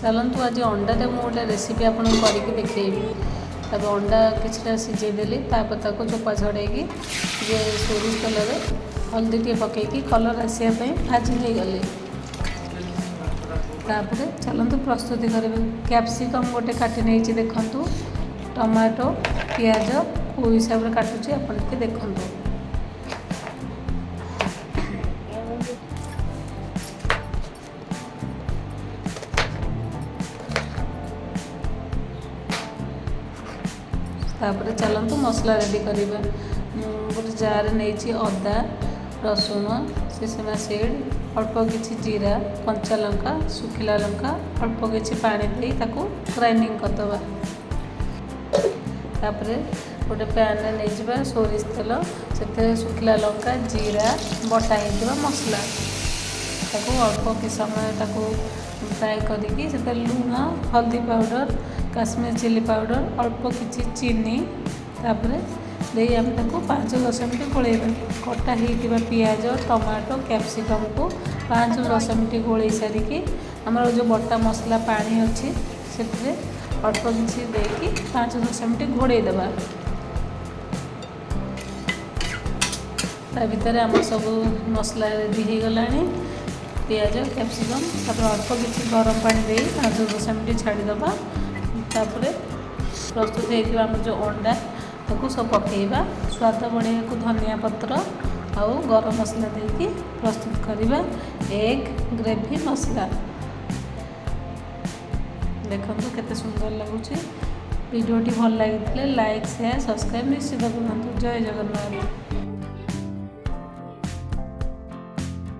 चलतु आज अंडा मु गोटे रेसिपी आपको करके देखी। तब अंडा किसी सिझेदेली तापर चोपा छड़ेकी जे सोरिष तेल हल्दी टे पकईकी कलर आसापी भाजी गली। तापर चलतु प्रस्तुति करेंगे। कैप्सिकम गोटे काटी नहीं देखु, टमाटो पियाज को हिसाब से काटुची आपन देखु। तापर चलतु मसला रेडी करेंगे। गोटे जार नहीं अदा रसुण सेसमा सीड अल्प किसी जीरा कंचा लंका सुखिला लंका अल्प किसी पानी दे ग्राइंडिंग करदे। तापर गोटे पैन नहीं सोरिष तेल से सुखिला लंका जीरा बटा हो मसला अल्प कि समय फ्राए करके लुण हल्दी पाउडर काश्मीर चिली पाउडर अल्प किसी चीनी तापर आम 5-10 मिनट गोलेबा। कटा हो पियाज टमाटो कैप्सिकम को 5-10 मिनट गोले सारिकी आमर जो बटा मसला पानी अच्छी से अल्प किसी देकी 5-10 मिनट घोड़ेदेवा। भितर आम सब मसला रेडी हो गला। पियाज कैप्सिकम तापर अल्प किसी गरम पानी दे 5-10 मिनट छाड़ीदबा। तापर प्रस्तुत होगा जो अंडा ताको सब पकेबा। स्वाद बढ़िया को धनिया पत्र आउ गरम मसला देकी प्रस्तुत करवा एग ग्रेवी मसला। देखो केते सुंदर लगुच। वीडियोटी भल लगी लाइक शेयर सब्सक्राइब निश्चित करूँ। जय जगन्नाथ।